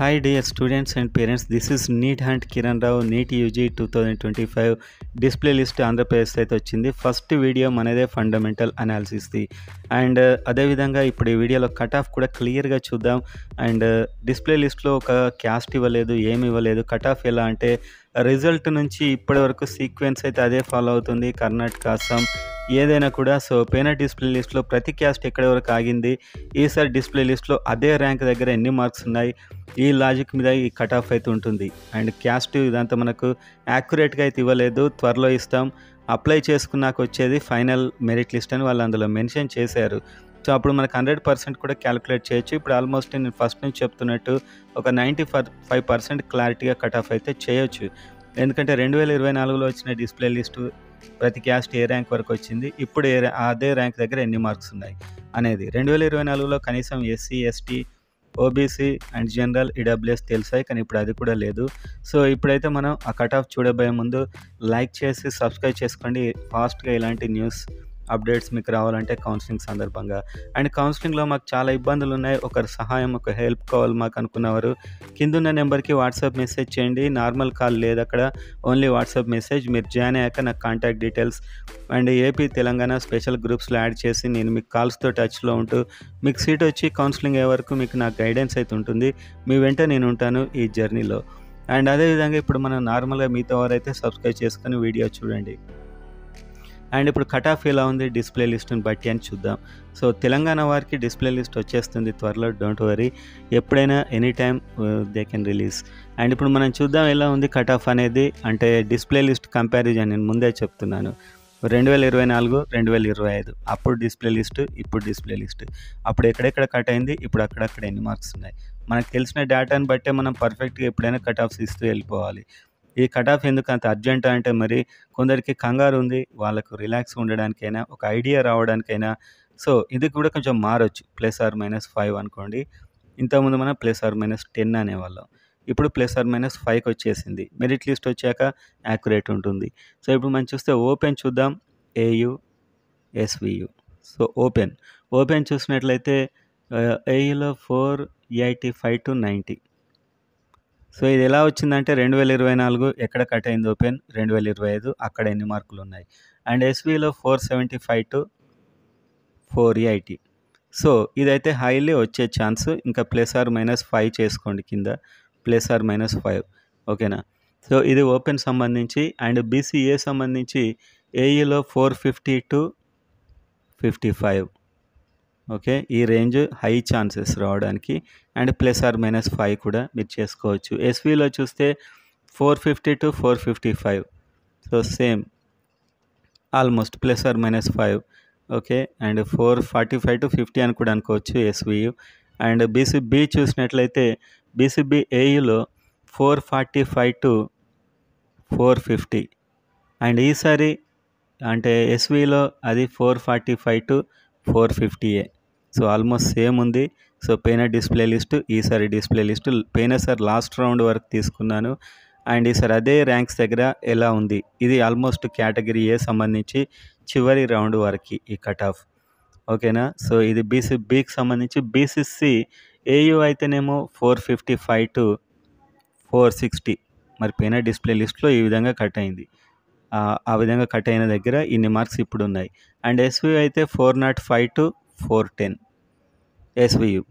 Hi dear students and parents, this is NEET Hunt Kiran Rao NEET UG 2025 display list Andhra Pradesh అయితే వచ్చింది. First video మనదే fundamental అనాలిసిస్ది and అదేవిధంగా ఇప్పుడు ఈ వీడియోలో కట్ ఆఫ్ కూడా క్లియర్గా చూద్దాం. అండ్ డిస్ప్లే లిస్ట్లో ఒక క్యాస్ట్ ఇవ్వలేదు, ఏమి ఇవ్వలేదు. కట్ ఆఫ్ ఎలా అంటే రిజల్ట్ నుంచి ఇప్పటి వరకు సీక్వెన్స్ అయితే అదే ఫాలో అవుతుంది. కర్ణాటక, అస్సాం ఏదైనా కూడా. సో పోయిన డిస్ప్లే లిస్ట్లో ప్రతి క్యాస్ట్ ఎక్కడి వరకు ఆగింది, ఈసారి డిస్ప్లే లిస్ట్లో అదే ర్యాంక్ దగ్గర ఎన్ని మార్క్స్ ఉన్నాయి, ఈ లాజిక్ మీద ఈ కట్ ఆఫ్ అయితే ఉంటుంది. అండ్ క్యాస్ట్ ఇదంతా మనకు యాక్యురేట్గా అయితే ఇవ్వలేదు, త్వరలో ఇస్తాం. అప్లై చేసుకున్నాక వచ్చేది ఫైనల్ మెరిట్ లిస్ట్ అని వాళ్ళు అందులో మెన్షన్ చేశారు. సో అప్పుడు మనకు 100% కూడా క్యాలిక్యులేట్ చేయొచ్చు. ఇప్పుడు ఆల్మోస్ట్ నేను ఫస్ట్ నుంచి చెప్తున్నట్టు ఒక 95% క్లారిటీగా కట్ ఆఫ్ అయితే చేయొచ్చు. ఎందుకంటే 2024లో వచ్చిన డిస్ప్లే లిస్టు ప్రతి క్యాస్ట్ ఏ ర్యాంక్ వరకు వచ్చింది, ఇప్పుడు అదే ర్యాంక్ దగ్గర ఎన్ని మార్క్స్ ఉన్నాయి అనేది. 2024లో కనీసం SC, ST, OBC and general, EWS తెలిసాయి, కానీ ఇప్పుడు అది కూడా లేదు. సో ఇప్పుడైతే మనం ఆ కట్ ఆఫ్ చూడబోయే ముందు లైక్ చేసి సబ్స్క్రైబ్ చేసుకోండి. ఫాస్ట్గా ఇలాంటి న్యూస్ అప్డేట్స్ మీకు రావాలంటే కౌన్సిలింగ్ సందర్భంగా. అండ్ కౌన్సిలింగ్లో మాకు చాలా ఇబ్బందులు ఉన్నాయి, ఒకరి సహాయం, ఒక హెల్ప్ కావాలి మాకు అనుకున్నవారు కిందున్న నెంబర్కి వాట్సాప్ మెసేజ్ చేయండి. నార్మల్ కాల్ లేదు అక్కడ, ఓన్లీ వాట్సాప్ మెసేజ్. మీరు జాయిన్ అయ్యాక నాకు contact details and AP, Telangana special గ్రూప్స్లో యాడ్ చేసి నేను మీకు కాల్స్తో టచ్లో ఉంటూ మీకు సీట్ వచ్చి కౌన్సిలింగ్ అయ్యే వరకు మీకు నాకు గైడెన్స్ అయితే ఉంటుంది. మీ వెంట నేను ఉంటాను ఈ జర్నీలో. అండ్ అదేవిధంగా ఇప్పుడు మనం నార్మల్గా మీతో ఎవరైతే సబ్స్క్రైబ్ చేసుకొని వీడియో చూడండి. అండ్ ఇప్పుడు కట్ ఆఫ్ ఎలా ఉంది డిస్ప్లే లిస్ట్ని బట్టి అని చూద్దాం. సో తెలంగాణ వారికి డిస్ప్లే లిస్ట్ వచ్చేస్తుంది త్వరలో, డోంట్ వరీ. ఎప్పుడైనా any time they can release. And ఇప్పుడు మనం చూద్దాం ఎలా ఉంది కట్ ఆఫ్ అనేది. అంటే డిస్ప్లే లిస్ట్ కంపారిజన్ నేను ముందే చెప్తున్నాను. 2024, 2025 అప్పుడు డిస్ప్లే లిస్ట్, ఇప్పుడు డిస్ప్లే లిస్ట్. అప్పుడు ఎక్కడెక్కడ కట్ అయింది, ఇప్పుడు అక్కడక్కడ ఎన్ని మార్క్స్ ఉన్నాయి. మనకు తెలిసిన డేటాని బట్టే మనం పర్ఫెక్ట్గా ఎప్పుడైనా కట్ ఆఫ్స్ ఇస్తూ వెళ్ళిపోవాలి. ఈ కట్ ఆఫ్ ఎందుకు అంత అర్జెంట్ అంటే, మరి కొందరికి కంగారు ఉంది, వాళ్ళకు రిలాక్స్ ఉండడానికైనా, ఒక ఐడియా రావడానికైనా. సో ఇది కూడా కొంచెం మారొచ్చు, +or-5 అనుకోండి. ఇంతకుముందు మనం +or-10 అనేవాళ్ళం, ఇప్పుడు +or-5కి వచ్చేసింది. మెరిట్ లిస్ట్ వచ్చాక యాక్యురేట్ ఉంటుంది. సో ఇప్పుడు మనం చూస్తే ఓపెన్ చూద్దాం, ఏయు, ఎస్వియు. సో ఓపెన్ చూసినట్లయితే ఏయులో 485 to 90. సో ఇది ఎలా వచ్చిందంటే 2024 ఎక్కడ కట్ అయింది ఓపెన్, 2025 అక్కడ ఎన్ని మార్కులు ఉన్నాయి. అండ్ ఎస్విలో 475 to 480. సో ఇదైతే హైలీ వచ్చే ఛాన్స్. ఇంకా +or-5 చేసుకోండి కింద, +or-5. ఓకేనా. సో ఇది ఓపెన్ సంబంధించి. అండ్ బీసీఏ సంబంధించి ఏఈలో 450 to 55. ఓకే, ఈ రేంజ్ హై ఛాన్సెస్ రావడానికి. అండ్ +or-5 కూడా మీరు చేసుకోవచ్చు. ఎస్విలో చూస్తే 450 to 455. So same almost +or-5. Okay, and 445 to 50 అని కూడా అనుకోవచ్చు ఎస్వియు. అండ్ బీసీబీ చూసినట్లయితే బీసీబీ ఏయులో 445 to 450. అండ్ ఈసారి అంటే ఎస్విలో అది 445 to 450. సో ఆల్మోస్ట్ సేమ్ ఉంది. సో పోయిన డిస్ప్లే లిస్టు, ఈసారి డిస్ప్లే లిస్టు. పోయినసారి లాస్ట్ రౌండ్ వరకు తీసుకున్నాను, అండ్ ఈసారి అదే ర్యాంక్స్ దగ్గర ఎలా ఉంది. ఇది ఆల్మోస్ట్ కేటగిరీ ఏ సంబంధించి చివరి రౌండ్ వరకు ఈ కట్ ఆఫ్. ఓకేనా. సో ఇది బీసీబీకి సంబంధించి. బీసీసీ ఏయు అయితేనేమో 455 to 460. మరి పోయిన డిస్ప్లే లిస్ట్లో ఈ విధంగా కట్ అయింది. ఆ విధంగా కట్ అయిన దగ్గర ఇన్ని మార్క్స్ ఇప్పుడు ఉన్నాయి. అండ్ ఎస్వియు అయితే 405 to 410. ఎస్వియు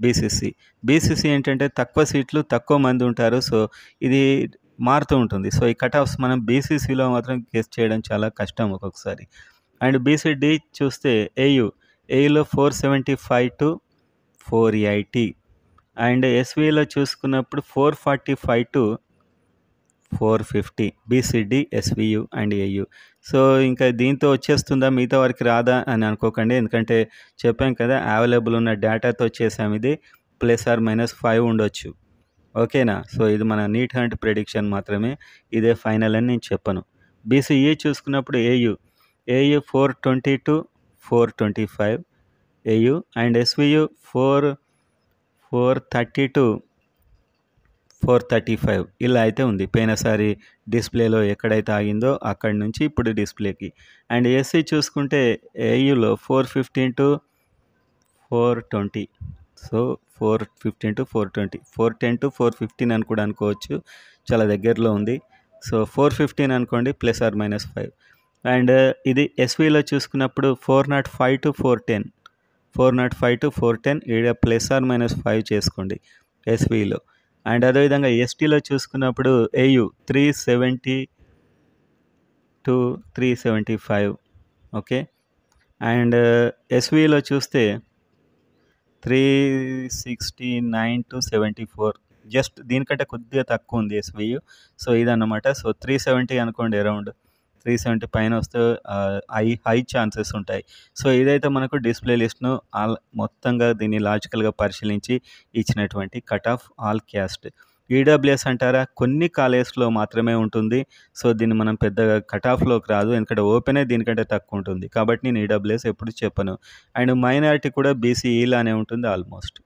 బీసీసీ ఏంటంటే తక్కువ సీట్లు, తక్కువ మంది ఉంటారు. సో ఇది మారుతూ ఉంటుంది. సో ఈ కట్ ఆఫ్స్ మనం బీసీసీలో మాత్రం గెస్ చేయడం చాలా కష్టం ఒక్కొక్కసారి. అండ్ బీసీడీ చూస్తే ఏయులో 475 to 480. అండ్ ఎస్విలో చూసుకున్నప్పుడు 445 to 450. BCD, SVU and AU. So ఇంకా దీంతో వచ్చేస్తుందా, మిగతా వారికి రాదా అని అనుకోకండి. ఎందుకంటే చెప్పాం కదా, అవైలబుల్ ఉన్న డేటాతో చేసాం. ఇది +or-5 ఉండొచ్చు. ఓకేనా. సో ఇది మన నీట్ హంట్ ప్రెడిక్షన్ మాత్రమే, ఇదే ఫైనల్ అని నేను చెప్పను. బీసీఈ చూసుకున్నప్పుడు AU 420 to 425 AU. And SVU 430 to 435 ఇలా అయితే ఉంది. పోయినసారి డిస్ప్లేలో ఎక్కడైతే ఆగిందో అక్కడి నుంచి ఇప్పుడు డిస్ప్లేకి. అండ్ ఎస్సీ చూసుకుంటే ఏయులో 415 to 420. సో 415 టు 420, 410 టు 415 అని కూడా అనుకోవచ్చు, చాలా దగ్గరలో ఉంది. సో 415 అనుకోండి, ±5. అండ్ ఇది ఎస్వీలో చూసుకున్నప్పుడు 405 టు 410, 405 టు 410 ఈడ ±5 చేసుకోండి ఎస్వీలో. అండ్ అదేవిధంగా ఎస్టీలో చూసుకున్నప్పుడు ఏయు 370 టు 375, ఓకే. అండ్ ఎస్వీలో చూస్తే 369 టు 74, జస్ట్ దీనికంటే కొద్దిగా తక్కువ ఉంది ఎస్వీయు. సో ఇదన్నమాట. సో 370 అనుకోండి, అరౌండ్ 370 పైన వస్తే హై ఛాన్సెస్ ఉంటాయి. సో ఇదైతే మనకు డిస్ప్లే లిస్ట్ను మొత్తంగా దీన్ని లాజికల్గా పరిశీలించి ఇచ్చినటువంటి cut off all caste. EWS అంటారా, కొన్ని కాలేజ్లో మాత్రమే ఉంటుంది. సో దీన్ని మనం పెద్దగా కట్ ఆఫ్లోకి రాదు, ఎందుకంటే ఓపెనే దీనికంటే తక్కువ ఉంటుంది. కాబట్టి నేను ఈడబ్ల్యూఎస్ ఎప్పుడు చెప్పను. అండ్ మైనారిటీ కూడా బీసీఈలానే ఉంటుంది ఆల్మోస్ట్.